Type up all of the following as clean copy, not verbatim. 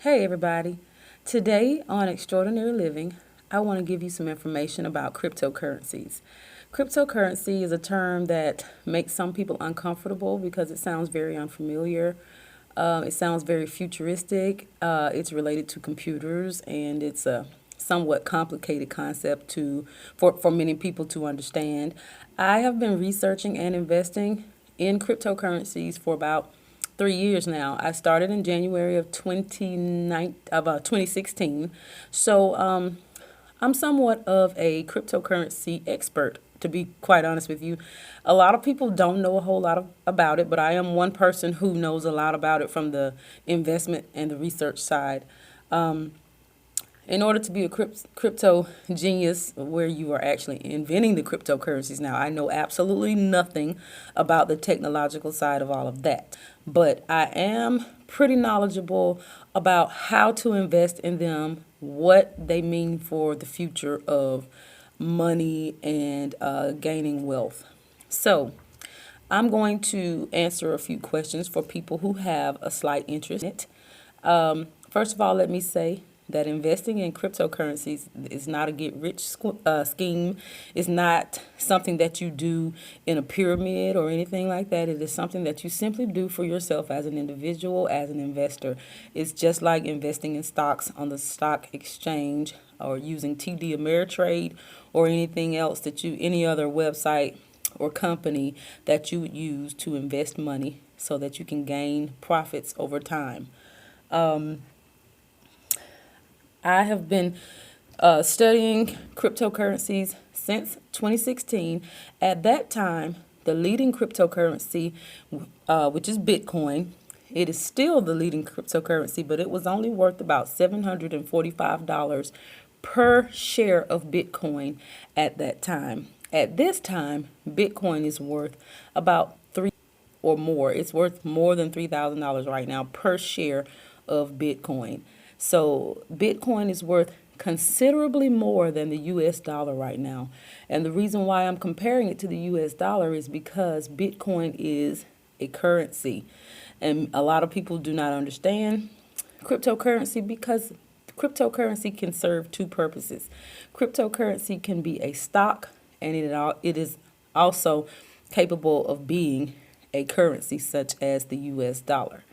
Hey everybody. Today on Extraordinary Living, I want to give you some information about cryptocurrencies. Cryptocurrency is a term that makes some people uncomfortable because it sounds very unfamiliar. It sounds very futuristic. It's related to computers, and it's a somewhat complicated concept for many people to understand. I have been researching and investing in cryptocurrencies for about 3 years now. I started in January of 2016. So I'm somewhat of a cryptocurrency expert, to be quite honest with you. A lot of people don't know a whole lot about it, but I am one person who knows a lot about it from the investment and the research side. In order to be a crypto genius where you are actually inventing the cryptocurrencies now, I know absolutely nothing about the technological side of all of that, but I am pretty knowledgeable about how to invest in them, what they mean for the future of money and gaining wealth. So I'm going to answer a few questions for people who have a slight interest in it. First of all, let me say that investing in cryptocurrencies is not a get rich scheme. It's not something that you do in a pyramid or anything like that. It is something that you simply do for yourself as an individual, as an investor. It's just like investing in stocks on the stock exchange or using TD Ameritrade or anything else any other website or company that you would use to invest money so that you can gain profits over time. I have been studying cryptocurrencies since 2016. At that time, the leading cryptocurrency, which is Bitcoin, it is still the leading cryptocurrency, but it was only worth about $745 per share of Bitcoin at that time. At this time, Bitcoin is worth about three or more. It's worth more than $3,000 right now per share of Bitcoin. So Bitcoin is worth considerably more than the US dollar right now. And the reason why I'm comparing it to the US dollar is because Bitcoin is a currency. And a lot of people do not understand cryptocurrency because cryptocurrency can serve two purposes. Cryptocurrency can be a stock, and it is also capable of being a currency such as the US dollar.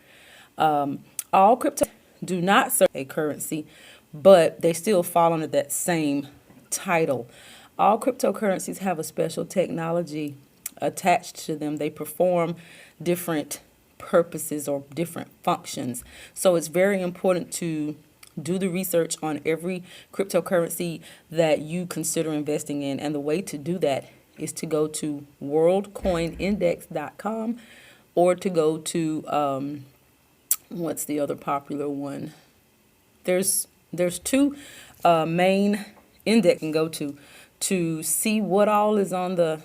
All crypto do not serve a currency, but they still fall under that same title. All cryptocurrencies have a special technology attached to them. They perform different purposes or different functions. So it's very important to do the research on every cryptocurrency that you consider investing in. And the way to do that is to go to worldcoinindex.com or to go to what's the other popular one? There's two main index you can go to see what all is on the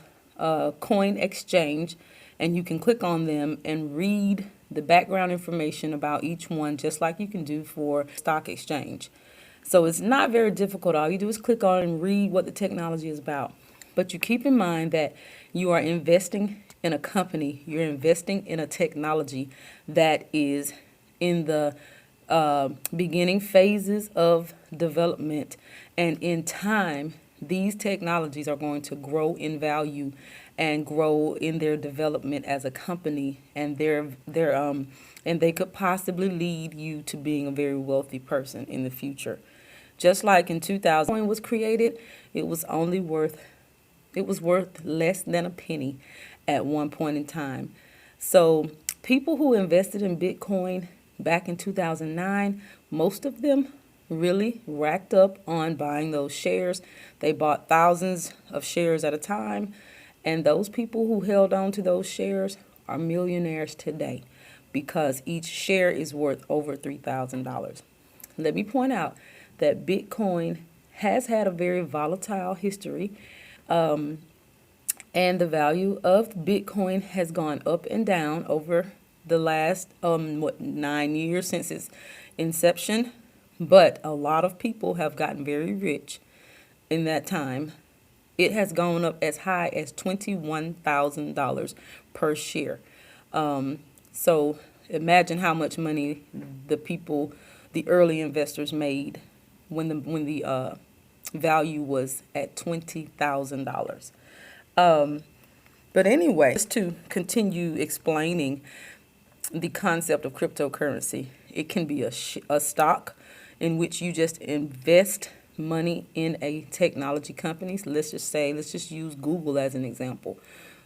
coin exchange, and you can click on them and read the background information about each one, just like you can do for stock exchange. So it's not very difficult. All you do is click on and read what the technology is about. But you keep in mind that you are investing in a company, you're investing in a technology that is in the beginning phases of development, and in time these technologies are going to grow in value and grow in their development as a company, and and they could possibly lead you to being a very wealthy person in the future. Just like in 2000 Bitcoin was created, it was worth less than a penny at one point in time. So people who invested in Bitcoin back in 2009, most of them really racked up on buying those shares. They bought thousands of shares at a time, and those people who held on to those shares are millionaires today because each share is worth over $3,000. Let me point out that Bitcoin has had a very volatile history, and the value of Bitcoin has gone up and down over the last 9 years since its inception. But a lot of people have gotten very rich in that time. It has gone up as high as $21,000 per share. So imagine how much money the people the early investors made when the value was at $20,000. But anyway, just to continue explaining the concept of cryptocurrency, it can be a stock in which you just invest money in a technology company. So let's just use Google as an example.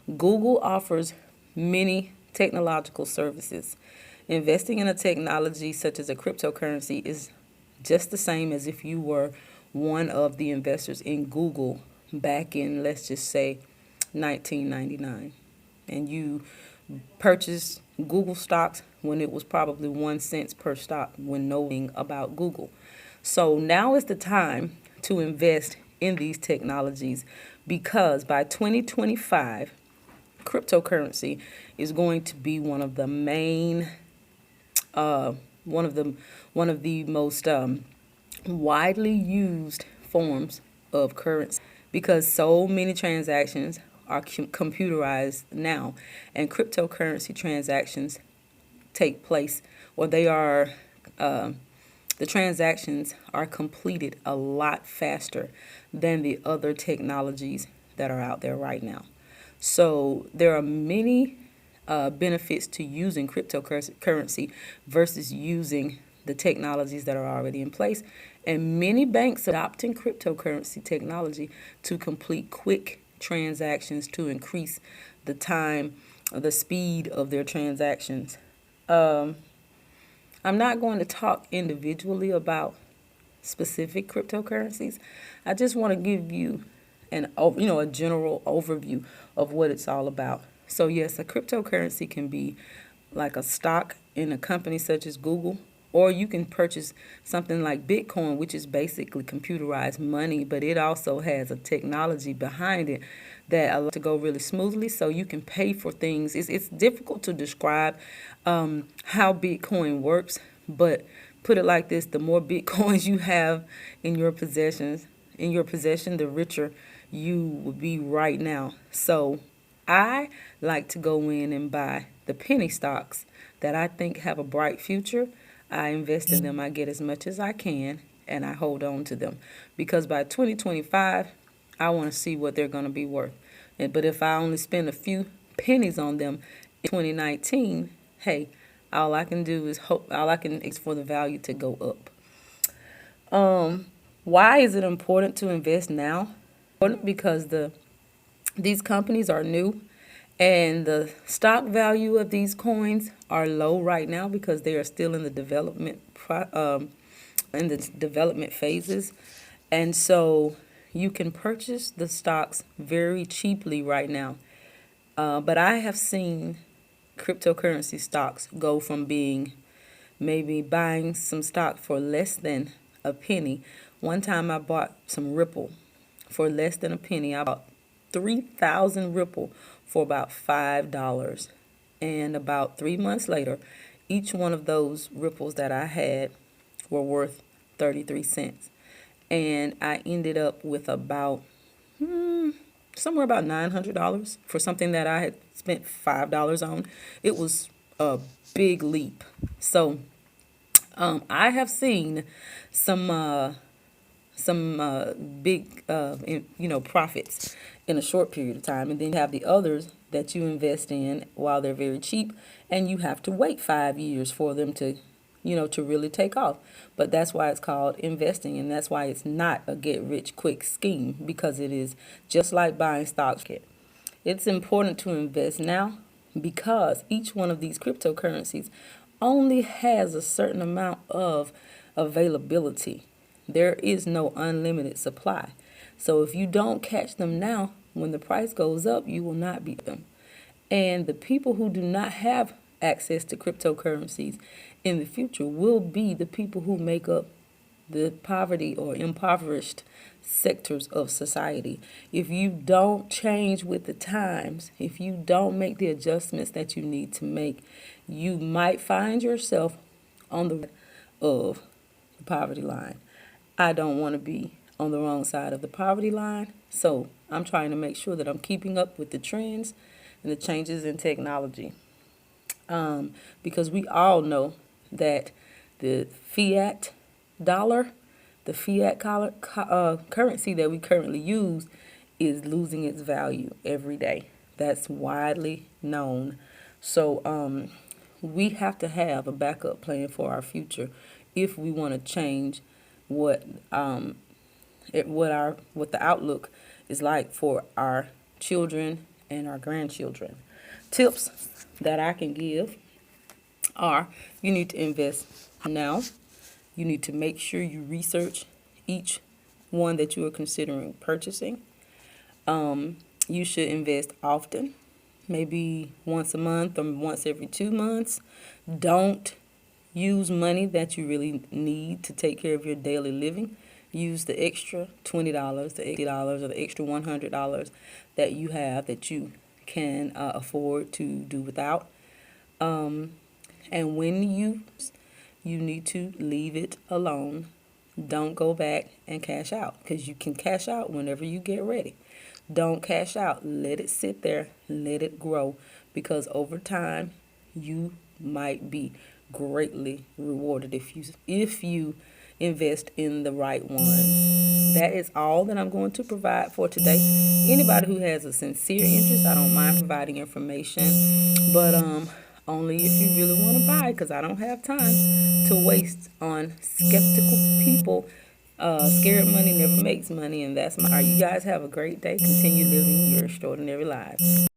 Google offers many technological services. Investing in a technology such as a cryptocurrency is just the same as if you were one of the investors in Google back in, let's just say, 1999, and you purchased Google stocks when it was probably 1 cent per stock when knowing about Google. So now is the time to invest in these technologies, because by 2025, cryptocurrency is going to be one of the main, one of the most widely used forms of currency, because so many transactions are computerized now, and cryptocurrency transactions take place, or they are, the transactions are completed a lot faster than the other technologies that are out there right now. So there are many benefits to using cryptocurrency versus using the technologies that are already in place. And many banks are adopting cryptocurrency technology to complete quick transactions to increase the time, the speed of their transactions. I'm not going to talk individually about specific cryptocurrencies. I just want to give you a general overview of what it's all about. So yes, a cryptocurrency can be like a stock in a company such as Google, or you can purchase something like Bitcoin, which is basically computerized money, but it also has a technology behind it that allows it to go really smoothly, so you can pay for things. It's difficult to describe how Bitcoin works, but put it like this: the more Bitcoins you have in your possession, the richer you will be right now. So I like to go in and buy the penny stocks that I think have a bright future. I invest in them. I get as much as I can, and I hold on to them, because by 2025, I want to see what they're going to be worth. But if I only spend a few pennies on them in 2019, hey, all I can do is hope. All I can is for the value to go up. Why is it important to invest now? Important because these companies are new, and the stock value of these coins are low right now because they are still in the development phases, and so you can purchase the stocks very cheaply right now. But I have seen cryptocurrency stocks go from being maybe buying some stock for less than a penny. One time I bought some Ripple for less than a penny. I bought 3,000 Ripple for about $5. And about 3 months later, each one of those Ripples that I had were worth 33 cents. And I ended up with about somewhere about $900 for something that I had spent $5 on. It was a big leap. So I have seen some big profits in a short period of time, and then you have the others that you invest in while they're very cheap, and you have to wait 5 years for them to really take off. But that's why it's called investing, and that's why it's not a get rich quick scheme, because it is just like buying stocks. It's important to invest now because each one of these cryptocurrencies only has a certain amount of availability. There is no unlimited supply. So if you don't catch them now, when the price goes up, you will not beat them. And the people who do not have access to cryptocurrencies in the future will be the people who make up the poverty or impoverished sectors of society. If you don't change with the times, if you don't make the adjustments that you need to make, you might find yourself on the of the poverty line. I don't want to be on the wrong side of the poverty line, so I'm trying to make sure that I'm keeping up with the trends and the changes in technology. Because we all know that The fiat dollar, the fiat currency that we currently use, is losing its value every day. That's widely known. So we have to have a backup plan for our future if we want to change what what the outlook is like for our children and our grandchildren. Tips that I can give are: you need to invest now. You need to make sure you research each one that you are considering purchasing. You should invest often, maybe once a month or once every 2 months. Don't use money that you really need to take care of your daily living. Use the extra $20, the $80, or the extra $100 that you have that you can afford to do without. And when you need to leave it alone. Don't go back and cash out, because you can cash out whenever you get ready. Don't cash out. Let it sit there. Let it grow, because over time you might be greatly rewarded if you invest in the right ones. That is all that I'm going to provide for today. Anybody who has a sincere interest, I don't mind providing information, but only if you really want to buy, because I don't have time to waste on skeptical people. Scared money never makes money, and that's my. You guys have a great day. Continue living your extraordinary lives.